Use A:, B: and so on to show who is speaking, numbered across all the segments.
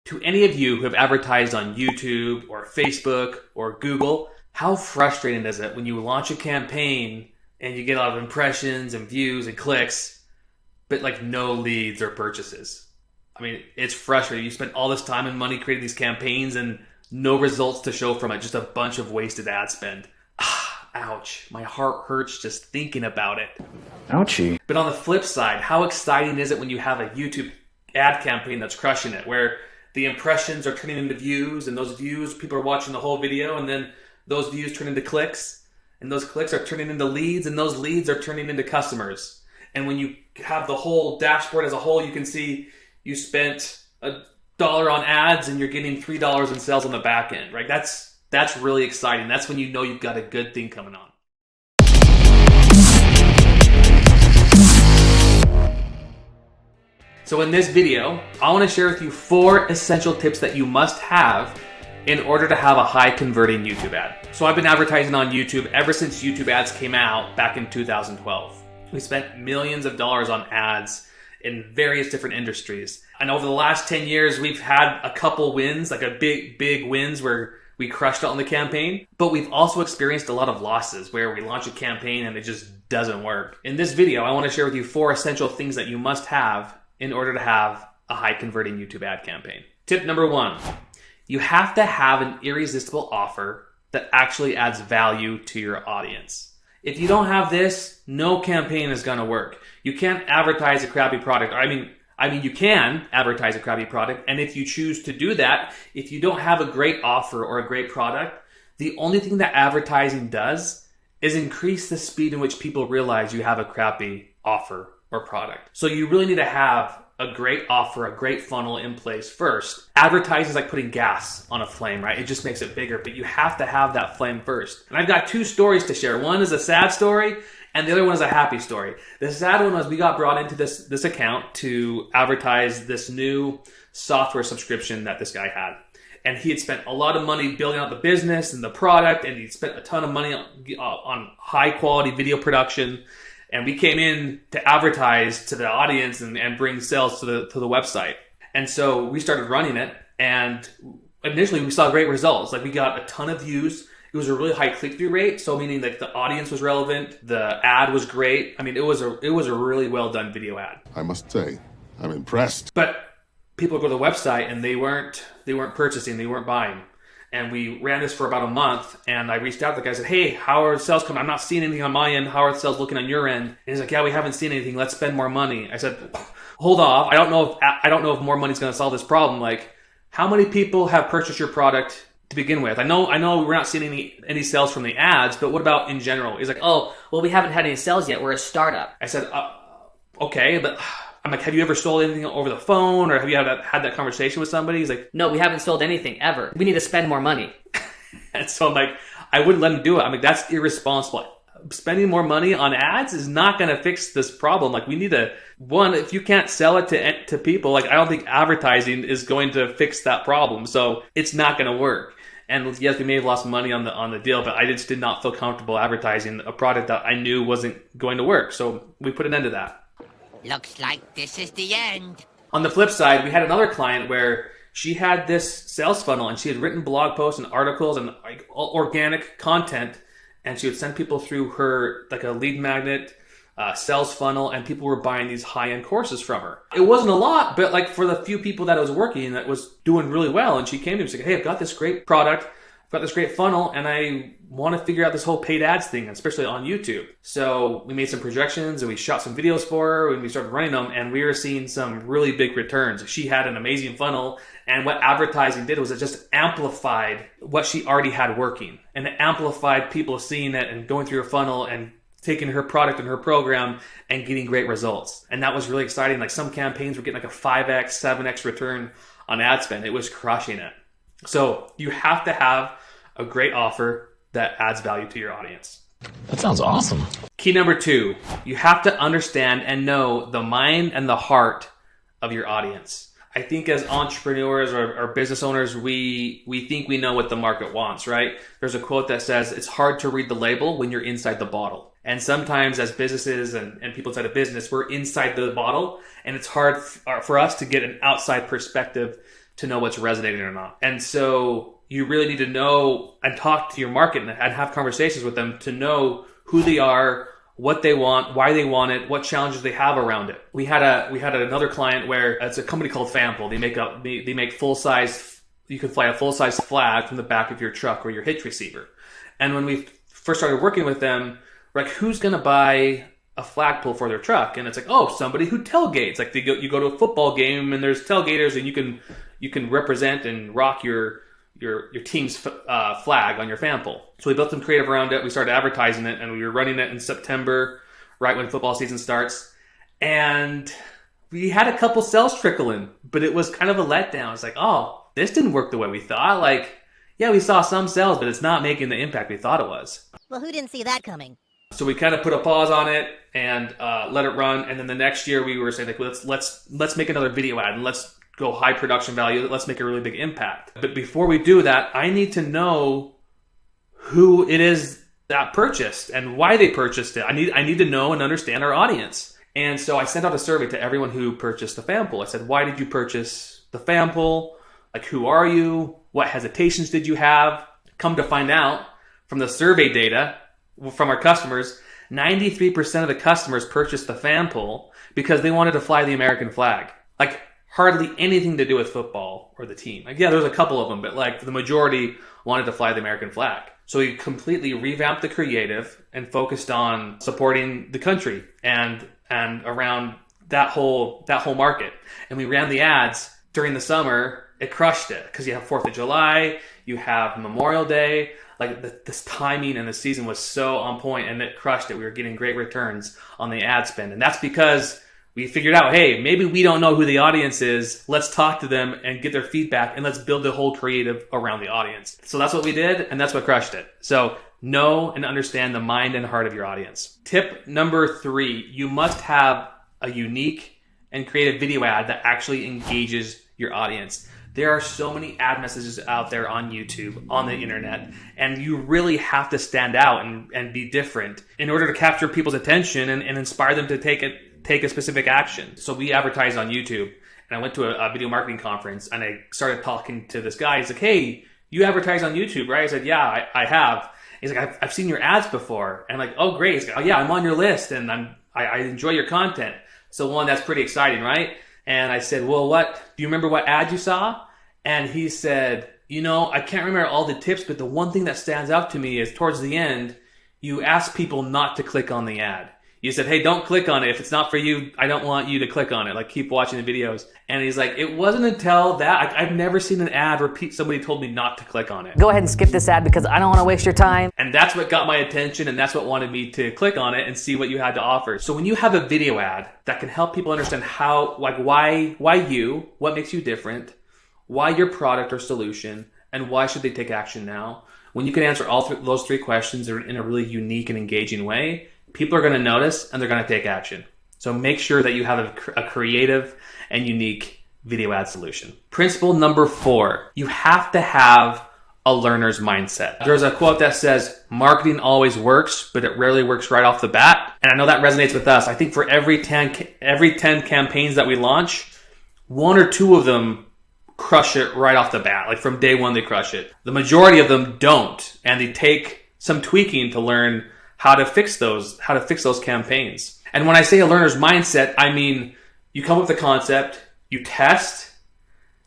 A: To any of you who have advertised on YouTube or Facebook or Google, how frustrating is it when you launch a campaign and you get a lot of impressions and views and clicks, but like no leads or purchases? I mean, it's frustrating. You spend all this time and money creating these campaigns and no results to show from it, just a bunch of wasted ad spend. Ouch. My heart hurts just thinking about it.
B: Ouchie.
A: But on the flip side, how exciting is it when you have a YouTube ad campaign that's crushing it, where the impressions are turning into views, and those views, people are watching the whole video, and then those views turn into clicks, and those clicks are turning into leads, and those leads are turning into customers. And when you have the whole dashboard as a whole, you can see you spent $1 on ads and you're getting $3 in sales on the back end, right? That's really exciting. That's when you know you've got a good thing coming on. So in this video, I want to share with you 4 essential tips that you must have in order to have a high converting YouTube ad. So I've been advertising on YouTube ever since YouTube ads came out back in 2012. We spent millions of dollars on ads in various different industries. And over the last 10 years, we've had a couple wins, like a big wins where we crushed it on the campaign, but we've also experienced a lot of losses where we launch a campaign and it just doesn't work. In this video, I want to share with you 4 essential things that you must have in order to have a high converting YouTube ad campaign. Tip number 1, you have to have an irresistible offer that actually adds value to your audience. If you don't have this, no campaign is going to work. You can't advertise a crappy product. I mean, you can advertise a crappy product, and if you choose to do that, if you don't have a great offer or a great product, the only thing that advertising does is increase the speed in which people realize you have a crappy offer or product. So you really need to have a great offer, a great funnel in place first. Advertising is like putting gas on a flame, right? It just makes it bigger, but you have to have that flame first. And I've got 2 stories to share. One is a sad story, and the other one is a happy story. The sad one was we got brought into this account to advertise this new software subscription that this guy had. And he had spent a lot of money building out the business and the product, and he spent a ton of money on high quality video production. And we came in to advertise to the audience and bring sales to the website. And so we started running it, and initially we saw great results. Like we got a ton of views. It was a really high click-through rate, so meaning like the audience was relevant, the ad was great. I mean, it was a really well done video ad.
C: I must say, I'm impressed.
A: But people go to the website and they weren't purchasing, they weren't buying. And we ran this for about a month, and I reached out to the guy and said, hey, how are sales coming? I'm not seeing anything on my end. How are the sales looking on your end? And he's like, yeah, we haven't seen anything. Let's spend more money. I said, hold off. I don't know if more money is going to solve this problem. Like, how many people have purchased your product to begin with? I know we're not seeing any sales from the ads, but what about in general? He's like,
D: oh, well, we haven't had any sales yet. We're a startup.
A: I said, okay, but I'm like, have you ever sold anything over the phone, or have you had that conversation with somebody? He's like,
D: no, we haven't sold anything ever. We need to spend more money.
A: And so I'm like, I wouldn't let him do it. I'm like, that's irresponsible. Spending more money on ads is not going to fix this problem. Like, we need if you can't sell it to people, like, I don't think advertising is going to fix that problem. So it's not going to work. And yes, we may have lost money on the deal, but I just did not feel comfortable advertising a product that I knew wasn't going to work. So we put an end to that.
E: Looks like this is the end.
A: On the flip side, we had another client where she had this sales funnel, and she had written blog posts and articles and like organic content, and she would send people through her like a lead magnet sales funnel, and people were buying these high-end courses from her. It wasn't a lot, but like for the few people that it was working, that was doing really well. And she came to me and said, hey, I've got this great product, I've got this great funnel, and I want to figure out this whole paid ads thing, especially on YouTube. So we made some projections and we shot some videos for her and we started running them, and we were seeing some really big returns. She had an amazing funnel, and what advertising did was it just amplified what she already had working, and it amplified people seeing it and going through her funnel and taking her product and her program and getting great results. And that was really exciting. Like, some campaigns were getting like a 5x, 7x return on ad spend. It was crushing it. So you have to have a great offer that adds value to your audience.
B: That sounds awesome.
A: Key number 2, you have to understand and know the mind and the heart of your audience. I think as entrepreneurs or business owners, we think we know what the market wants, right? There's a quote that says, it's hard to read the label when you're inside the bottle. And sometimes as businesses and people inside a business, we're inside the bottle, and it's hard for us to get an outside perspective to know what's resonating or not. And so you really need to know and talk to your market and have conversations with them to know who they are, what they want, why they want it, what challenges they have around it. We had another client where it's a company called Fample. They make full size. You can fly a full size flag from the back of your truck or your hitch receiver. And when we first started working with them, we're like, who's going to buy a flagpole for their truck? And it's like, oh, somebody who tailgates. Like you go to a football game and there's tailgaters, and you can represent and rock your team's flag on your Fample. So we built some creative around it. We started advertising it, and we were running it in September, right when football season starts. And we had a couple sales trickle in, but it was kind of a letdown. It's like, oh, this didn't work the way we thought. Like, yeah, we saw some sales, but it's not making the impact we thought it was.
F: Well, who didn't see that coming?
A: So we kind of put a pause on it and let it run. And then the next year we were saying, like, let's make another video ad and let's go high production value. Let's make a really big impact. But before we do that, I need to know who it is that purchased and why they purchased it. I need to know and understand our audience. And so I sent out a survey to everyone who purchased the Fample. I said, why did you purchase the Fample? Like, who are you? What hesitations did you have? Come to find out from the survey data from our customers, 93% of the customers purchased the Fample because they wanted to fly the American flag. Like, hardly anything to do with football or the team. Like, yeah, there's a couple of them, but like the majority wanted to fly the American flag. So we completely revamped the creative and focused on supporting the country and around that whole market. And we ran the ads during the summer. It crushed it because you have 4th of July, you have Memorial Day. Like this timing and the season was so on point, and it crushed it. We were getting great returns on the ad spend. And that's because we figured out, hey, maybe we don't know who the audience is. Let's talk to them and get their feedback, and let's build the whole creative around the audience. So that's what we did, and that's what crushed it. So know and understand the mind and heart of your audience. Tip number 3, you must have a unique and creative video ad that actually engages your audience. There are so many ad messages out there on YouTube, on the internet, and you really have to stand out and be different in order to capture people's attention and inspire them to take a specific action. So we advertised on YouTube, and I went to a video marketing conference, and I started talking to this guy. He's like, hey, you advertise on YouTube, right? I said, yeah, I have. He's like, I've seen your ads before. And I'm like, oh, great. He's like, oh, yeah, I'm on your list, and I enjoy your content. So one, that's pretty exciting, right? And I said, well, do you remember what ad you saw? And he said, I can't remember all the tips, but the one thing that stands out to me is towards the end, you asked people not to click on the ad. You said, hey, don't click on it. If it's not for you, I don't want you to click on it. Like, keep watching the videos. And he's like, it wasn't until that, I've never seen an ad where somebody told me not to click on it.
D: Go ahead and skip this ad because I don't want to waste your time.
A: And that's what got my attention, and that's what wanted me to click on it and see what you had to offer. So when you have a video ad that can help people understand why you, what makes you different, why your product or solution, and why should they take action now, when you can answer all those 3 questions in a really unique and engaging way, people are going to notice and they're going to take action. So make sure that you have a creative and unique video ad solution. Principle number 4, you have to have a learner's mindset. There's a quote that says, marketing always works, but it rarely works right off the bat. And I know that resonates with us. I think for every 10 campaigns that we launch, 1 or 2 of them crush it right off the bat. Like from day one, they crush it. The majority of them don't, and they take some tweaking to learn how to fix those campaigns. And when I say a learner's mindset, I mean you come up with a concept, you test,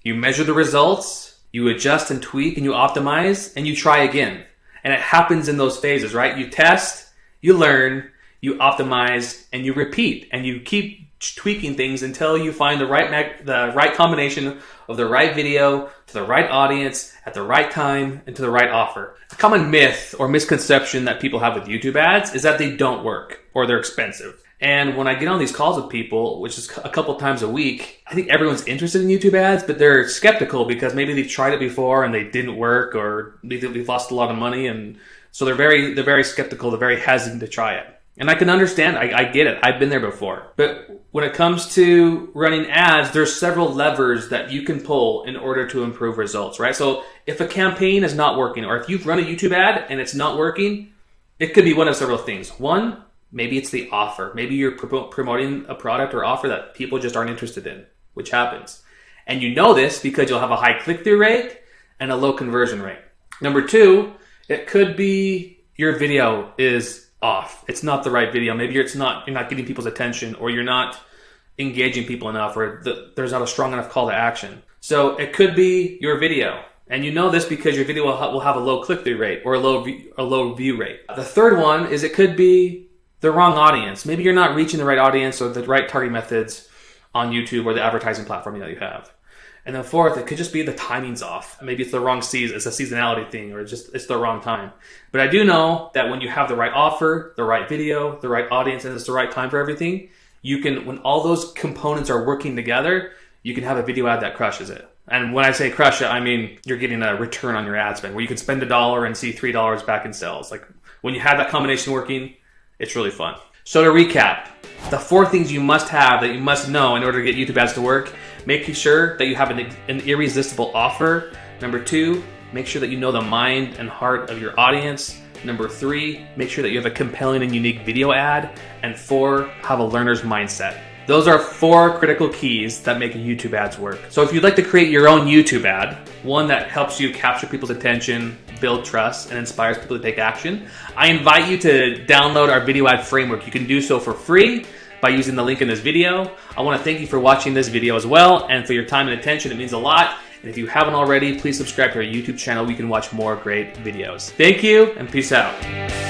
A: you measure the results, you adjust and tweak, and you optimize, and you try again. And it happens in those phases, right? You test, you learn, you optimize, and you repeat, and you keep tweaking things until you find the right combination of the right video to the right audience at the right time and to the right offer. A common myth or misconception that people have with YouTube ads is that they don't work or they're expensive. And when I get on these calls with people, which is a couple times a week, I think everyone's interested in YouTube ads, but they're skeptical because maybe they've tried it before and they didn't work, or they've lost a lot of money, and so they're very skeptical, they're very hesitant to try it. And I can understand, I get it, I've been there before. But when it comes to running ads, there's several levers that you can pull in order to improve results, right? So if a campaign is not working, or if you've run a YouTube ad and it's not working, it could be one of several things. One, maybe it's the offer. Maybe you're promoting a product or offer that people just aren't interested in, which happens. And you know this because you'll have a high click-through rate and a low conversion rate. Number 2, it could be your video is off. It's not the right video. Maybe you're not getting people's attention, or you're not engaging people enough, or there's not a strong enough call to action. So it could be your video. And you know this because your video will have a low click-through rate or a low view rate. The third one is it could be the wrong audience. Maybe you're not reaching the right audience or the right targeting methods on YouTube or the advertising platform that you have. And then fourth, it could just be the timing's off. Maybe it's the wrong season. It's a seasonality thing, or it's the wrong time. But I do know that when you have the right offer, the right video, the right audience, and it's the right time for everything, you can, when all those components are working together, you can have a video ad that crushes it. And when I say crush it, I mean you're getting a return on your ad spend, where you can spend $1 and see $3 back in sales. Like when you have that combination working, it's really fun. So to recap, the 4 things you must have, that you must know in order to get YouTube ads to work: making sure that you have an irresistible offer. Number 2, make sure that you know the mind and heart of your audience. Number 3, make sure that you have a compelling and unique video ad. And 4, have a learner's mindset. Those are 4 critical keys that make YouTube ads work. So if you'd like to create your own YouTube ad, one that helps you capture people's attention, build trust, and inspires people to take action, I invite you to download our video ad framework. You can do so for free by using the link in this video. I want to thank you for watching this video as well, and for your time and attention. It means a lot. And if you haven't already, please subscribe to our YouTube channel. We can watch more great videos. Thank you, and peace out.